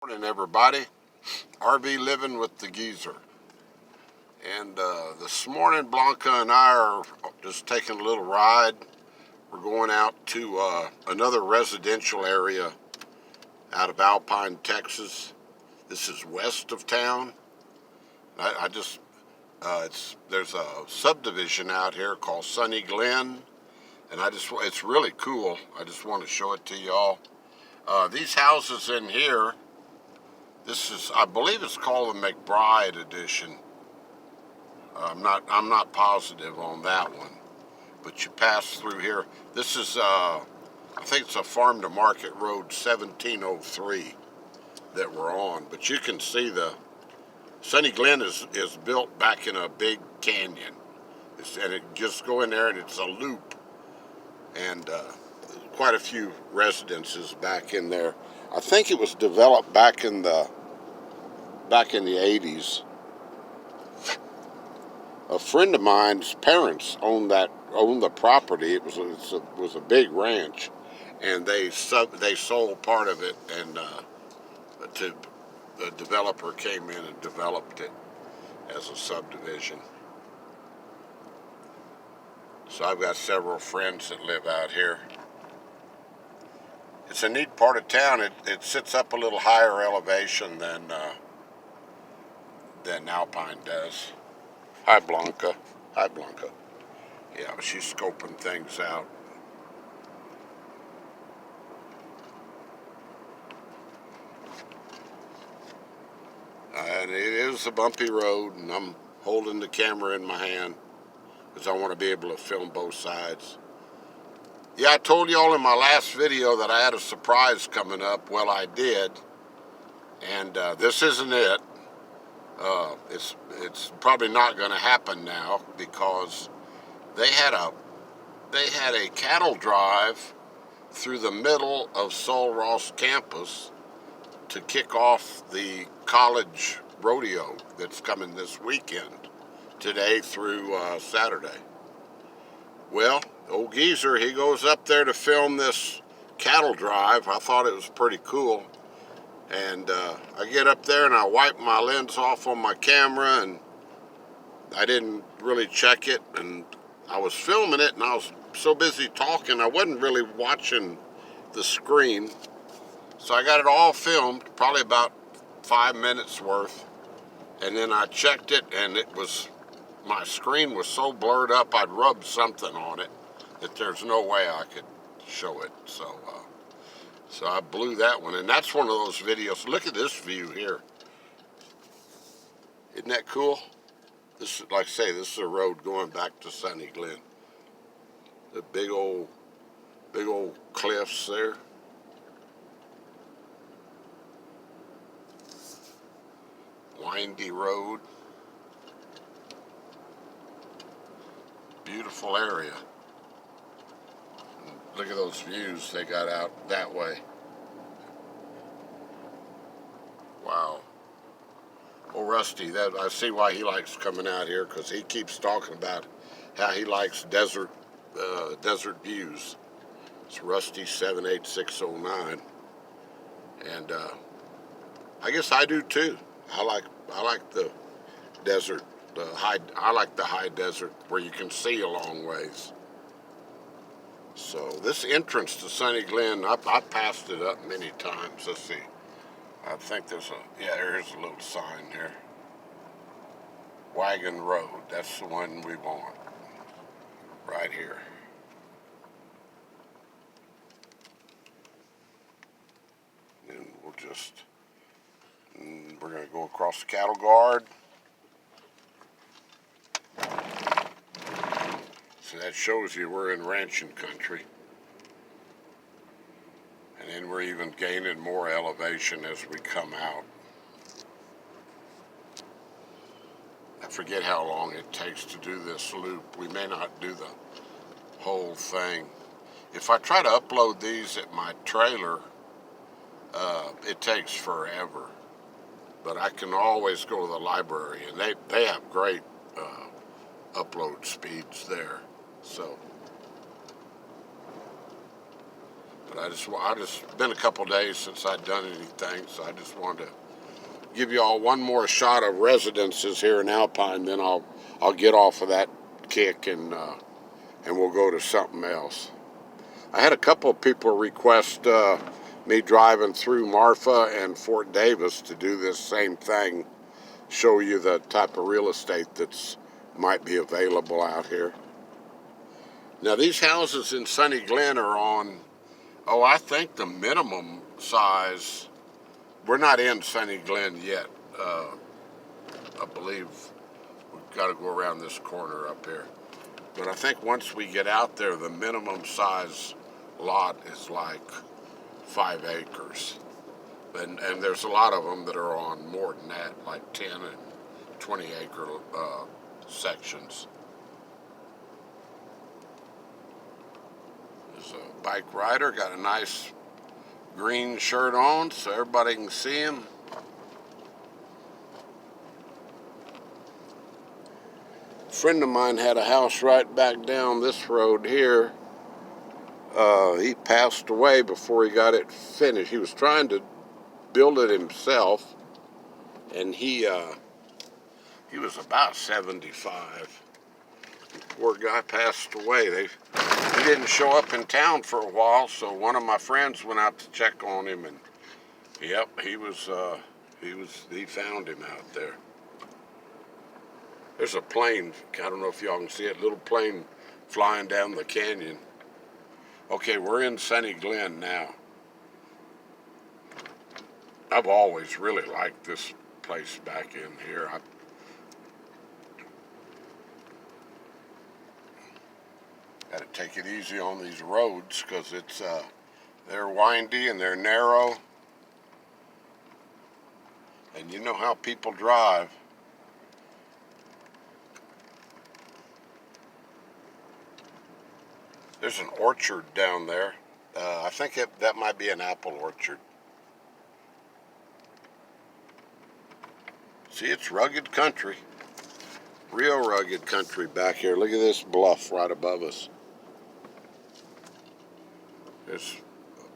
Morning, everybody. RV living with the geezer. And this morning, Blanca and I are just taking a little ride. We're going out to another residential area out of Alpine, Texas. This is west of town. There's a subdivision out here called Sunny Glen, and it's really cool. I just want to show it to y'all. These houses in here, I believe it's called the McBride edition. I'm not positive on that one, but you pass through here. This is, I think it's a farm to market road 1703 that we're on, but you can see the Sunny Glen is built back in a big canyon, and it just go in there and it's a loop, and quite a few residences back in there. I think it was developed back in the 80s. A friend of mine's parents owned the property. It was a big ranch, and they sold part of it, and the developer came in and developed it as a subdivision. So I've got several friends that live out here. It's a neat part of town. It sits up a little higher elevation than Alpine does. Hi, Blanca. Hi, Blanca. Yeah, she's scoping things out. And it is a bumpy road, and I'm holding the camera in my hand because I want to be able to film both sides. Yeah, I told y'all in my last video that I had a surprise coming up. Well, I did, and this isn't it. It's probably not going to happen now because they had a cattle drive through the middle of Sul Ross campus to kick off the college rodeo that's coming this weekend, today through Saturday. Well, old geezer, he goes up there to film this cattle drive. I thought it was pretty cool. And I get up there and I wipe my lens off on my camera, and I didn't really check it, and I was filming it and I was so busy talking I wasn't really watching the screen. So I got it all filmed, probably about 5 minutes worth, and then I checked it, and my screen was so blurred up I'd rubbed something on it that there's no way I could show it. So I blew that one, and that's one of those videos. Look at this view here. Isn't that cool? This is, like I say, this is a road going back to Sunny Glen. The big old cliffs there. Windy road. Beautiful area. Look at those views they got out that way. Wow. Well, Rusty, I see why he likes coming out here, because he keeps talking about how he likes desert views. It's Rusty 78609, and I guess I do too. I like the desert, I like the high desert where you can see a long ways. So this entrance to Sunny Glen, I passed it up many times. Let's see. I think there's a little sign here. Wagon Road, that's the one we want. Right here. And we're going to go across the cattle guard. So that shows you we're in ranching country. And then we're even gaining more elevation as we come out. I forget how long it takes to do this loop. We may not do the whole thing. If I try to upload these at my trailer, it takes forever. But I can always go to the library, and they have great upload speeds there. So But I just been a couple days since I'd done anything, so I just wanted to give you all one more shot of residences here in Alpine. Then I'll get off of that kick and we'll go to something else. I had a couple of people request me driving through Marfa and Fort Davis to do this same thing, show you the type of real estate that's might be available out here. Now these houses in Sunny Glen are on, I think the minimum size. We're not in Sunny Glen yet. I believe we've got to go around this corner up here. But I think once we get out there, the minimum size lot is like 5 acres. And there's a lot of them that are on more than that, like 10 and 20 acre sections. There's a bike rider, got a nice green shirt on so everybody can see him. A friend of mine had a house right back down this road here. He passed away before he got it finished. He was trying to build it himself, and he was about 75. Poor guy passed away. He didn't show up in town for a while, so one of my friends went out to check on him, and yep, he found him out there. There's a plane, I don't know if y'all can see it, little plane flying down the canyon. Okay, we're in Sunny Glen now. I've always really liked this place back in here. Got to take it easy on these roads because they're windy and they're narrow. And you know how people drive. There's an orchard down there. I think that might be an apple orchard. See, it's rugged country. Real rugged country back here. Look at this bluff right above us. There's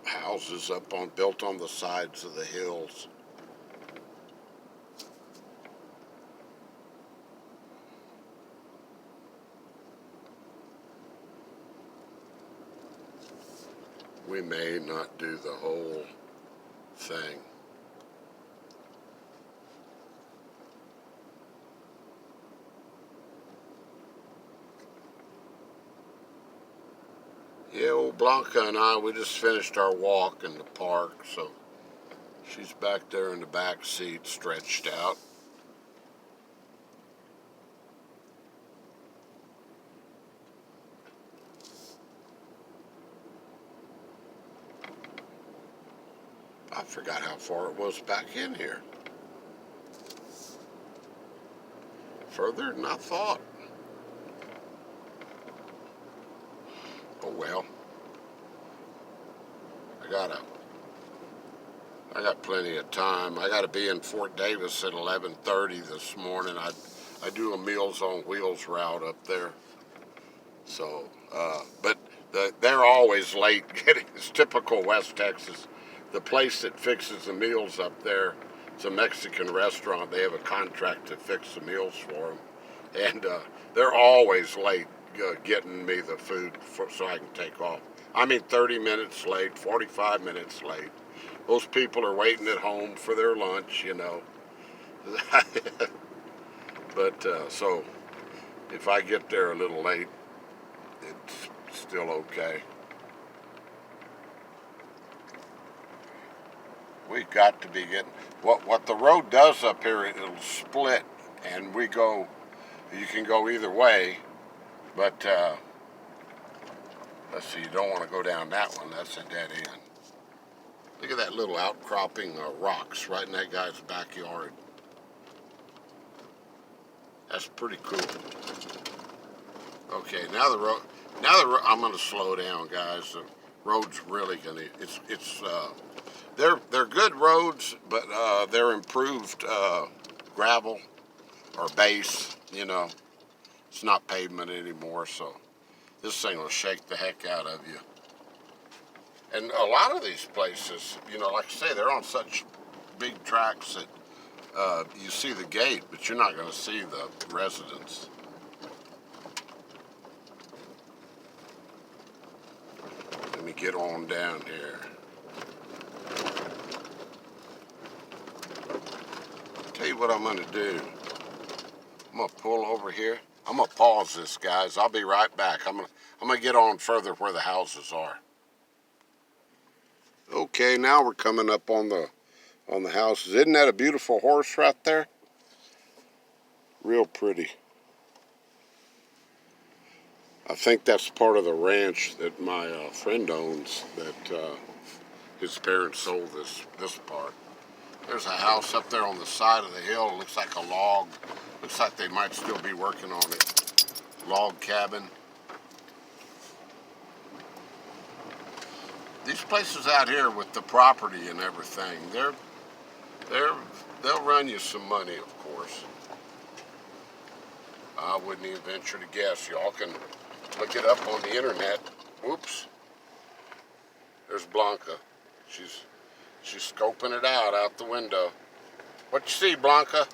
houses built on the sides of the hills. We may not do the whole thing. Yeah, old Blanca and I, we just finished our walk in the park, so she's back there in the back seat, stretched out. I forgot how far it was back in here. Further than I thought. Oh well. I got plenty of time. I got to be in Fort Davis at 11:30 this morning. I do a Meals on Wheels route up there. So, but they're always late getting. It's typical West Texas. The place that fixes the meals up there, it's a Mexican restaurant. They have a contract to fix the meals for them, and they're always late getting me the food so I can take off. I mean, 30 minutes late, 45 minutes late. Those people are waiting at home for their lunch, you know. But so if I get there a little late, it's still okay. We got to be getting what the road does up here. It'll split, and we go. You can go either way, but let's see. You don't want to go down that one. That's a dead end. Look at that little outcropping rocks right in that guy's backyard. That's pretty cool. Okay, now the road. I'm going to slow down, guys. The road's really going to. They're good roads, but they're improved gravel or base. You know, it's not pavement anymore, so this thing will shake the heck out of you. And a lot of these places, you know, like I say, they're on such big tracks that you see the gate, but you're not going to see the residents. Let me get on down here. Tell you what I'm going to do. I'm going to pull over here. I'm going to pause this, guys. I'll be right back. I'm going to get on further where the houses are. Okay, now we're coming up on the houses. Isn't that a beautiful horse right there? Real pretty. I think that's part of the ranch that my friend owns, that his parents sold this part. There's a house up there on the side of the hill. It looks like a log. Looks like they might still be working on it. Log cabin. These places out here with the property and everything, they'll run you some money, of course. I wouldn't even venture to guess. Y'all can look it up on the internet. Whoops. There's Blanca. She's scoping it out the window. What you see, Blanca?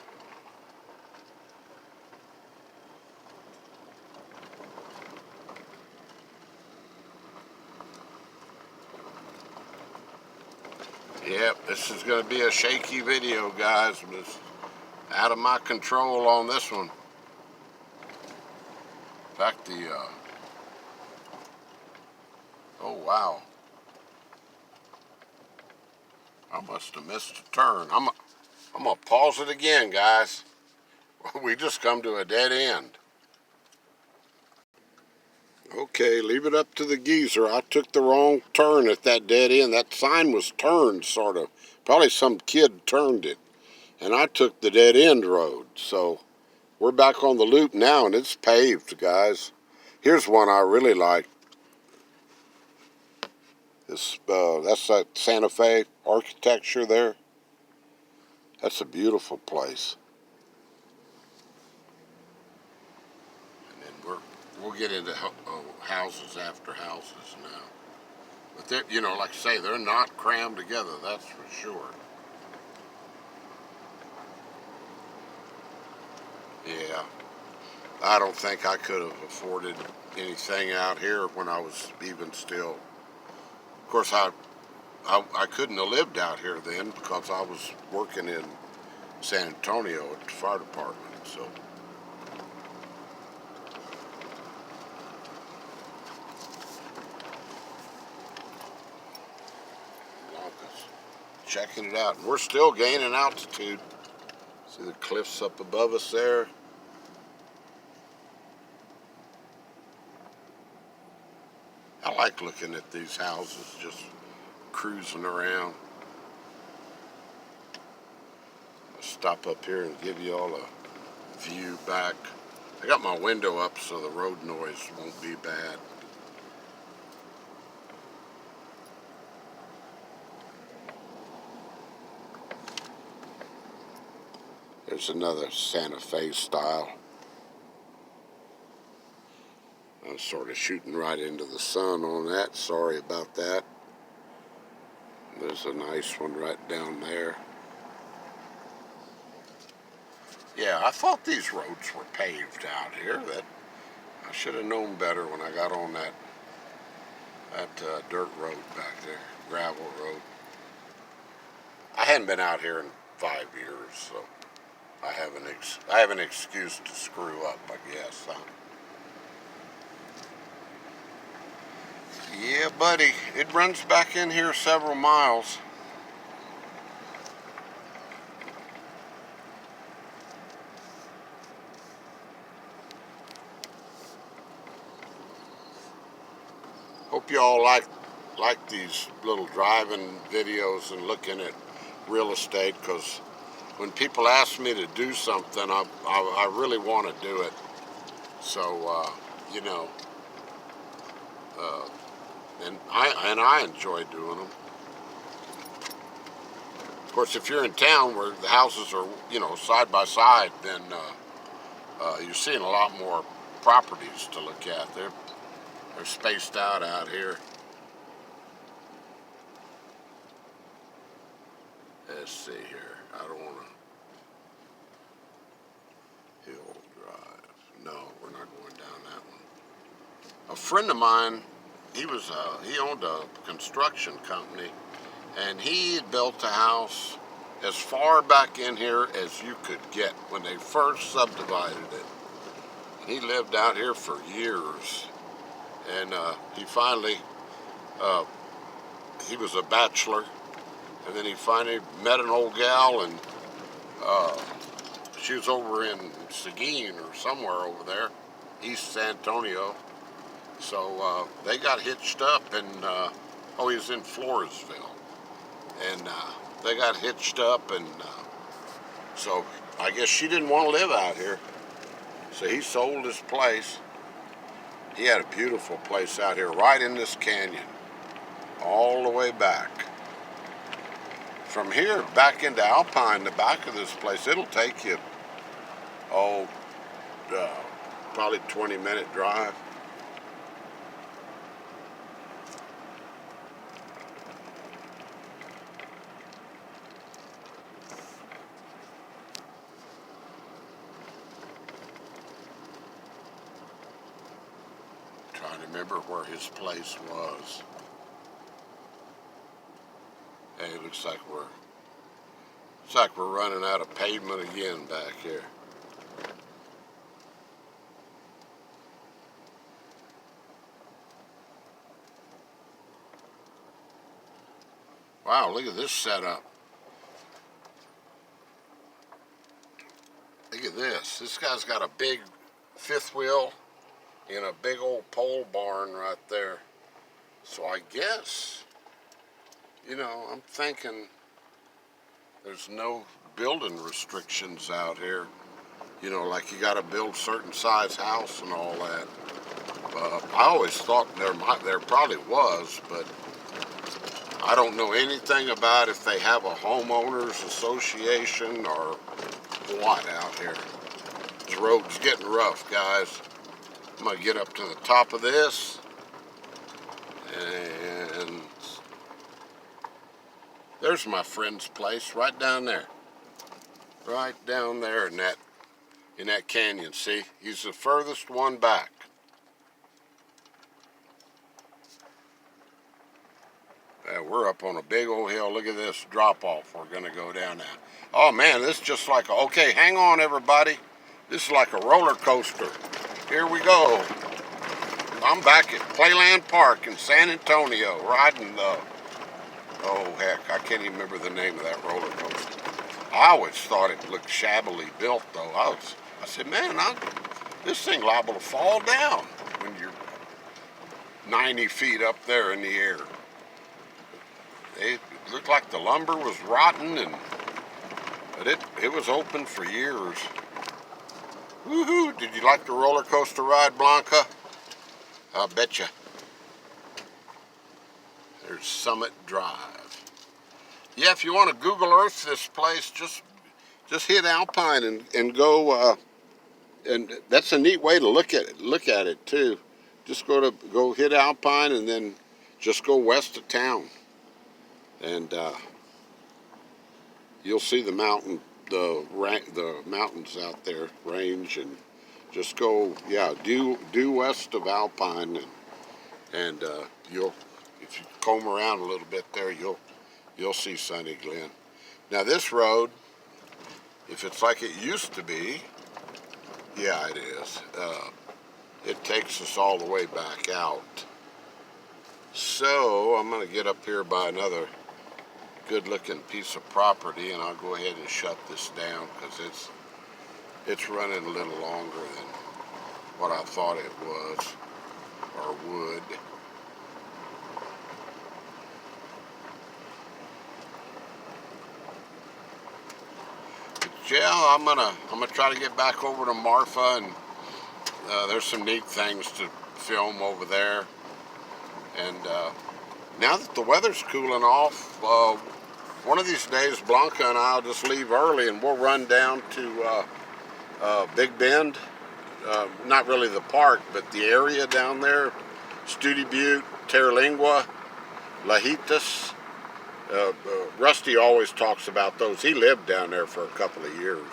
Yep, this is going to be a shaky video, guys. It's out of my control on this one. In fact, oh wow. I must have missed a turn. I'm going to pause it again, guys. We just come to a dead end. Okay, leave it up to the geezer. I took the wrong turn at that dead end. That sign was turned, sort of. Probably some kid turned it. And I took the dead end road. So we're back on the loop now, and it's paved, guys. Here's one I really like. That's that Santa Fe architecture there. That's a beautiful place. And then we'll get into houses after houses now. But they're, you know, like I say, they're not crammed together, that's for sure. Yeah, I don't think I could have afforded anything out here when I was even still. Of course, I couldn't have lived out here then because I was working in San Antonio at the fire department, so. Checking it out. And we're still gaining altitude. See the cliffs up above us there? I like looking at these houses, just cruising around. I'll stop up here and give you all a view back. I got my window up so the road noise won't be bad. There's another Santa Fe style. I was sort of shooting right into the sun on that. Sorry about that. There's a nice one right down there. Yeah, I thought these roads were paved out here. That I should have known better when I got on that dirt road back there, gravel road. I hadn't been out here in 5 years, so I have an excuse to screw up, I guess. Huh? Yeah, buddy, it runs back in here several miles. Hope y'all like these little driving videos and looking at real estate, because when people ask me to do something, I really want to do it. So you know, and I enjoy doing them. Of course, if you're in town where the houses are, you know, side by side, then you're seeing a lot more properties to look at. They're spaced out here. Let's see here. I don't want to Hill Drive. No, we're not going down that one. A friend of mine, he owned a construction company, and he had built a house as far back in here as you could get when they first subdivided it. And he lived out here for years, and he finally, he was a bachelor, and then he finally met an old gal, and she was over in Seguin or somewhere over there, East San Antonio. So they got hitched up, and he was in Floresville, and they got hitched up, and so I guess she didn't want to live out here, so he sold his place. He had a beautiful place out here, right in this canyon, all the way back. From here back into Alpine, the back of this place, it'll take you, probably 20-minute drive. Trying to remember where his place was. Hey, it looks like we're running out of pavement again back here. Wow, look at this setup. Look at this. This guy's got a big fifth wheel in a big old pole barn right there. So I guess, I'm thinking there's no building restrictions out here. Like you got to build certain size house and all that. I always thought there probably was, but I don't know anything about if they have a homeowners association or what out here. This road's getting rough, guys. I'm going to get up to the top of this, and there's my friend's place right down there. Right down there in that canyon, see? He's the furthest one back. We're up on a big old hill. Look at this drop off we're going to go down now. Oh man, this is just like okay, hang on everybody. This is like a roller coaster. Here we go. I'm back at Playland Park in San Antonio riding I can't even remember the name of that roller coaster. I always thought it looked shabbily built though. I said, man, this thing liable to fall down when you're 90 feet up there in the air. It looked like the lumber was rotten, but it was open for years. Woohoo! Did you like the roller coaster ride, Blanca? I bet you. There's Summit Drive. Yeah, if you want to Google Earth this place, just hit Alpine and go. And that's a neat way to look at it too. Just go hit Alpine and then just go west of town, and you'll see the mountains out there, range, and just go, due west of Alpine, and if you comb around a little bit there, you'll see sunny Glen. Now this road, if it's like it used to be, yeah, it is. It takes us all the way back out. So I'm going to get up here by another good-looking piece of property, and I'll go ahead and shut this down because it's running a little longer than what I thought it was or would. But yeah, I'm gonna try to get back over to Marfa, and there's some neat things to film over there. And now that the weather's cooling off, one of these days Blanca and I'll just leave early and we'll run down to Big Bend. Not really the park, but the area down there. Studi Butte, Terra Lingua, Lajitas, Rusty always talks about those. He lived down there for a couple of years,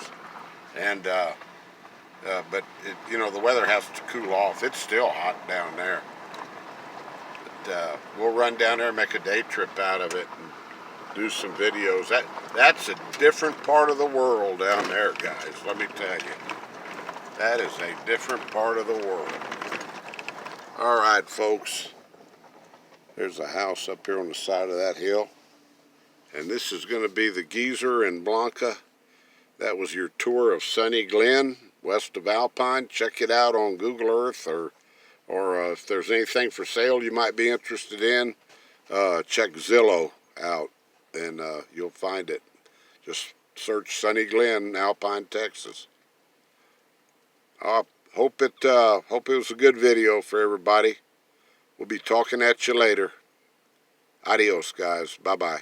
and but you know, the weather has to cool off. It's still hot down there. But we'll run down there and make a day trip out of it and do some videos. That's a different part of the world down there, guys. Let me tell you, that is a different part of the world. All right, folks. There's a house up here on the side of that hill. And this is going to be the Geyser in Blanca. That was your tour of sunny Glen, west of Alpine. Check it out on Google Earth, or if there's anything for sale you might be interested in, check Zillow out, and you'll find it. Just search Sunny Glen, Alpine, Texas. Hope it was a good video for everybody. We'll be talking at you later. Adios, guys. Bye-bye.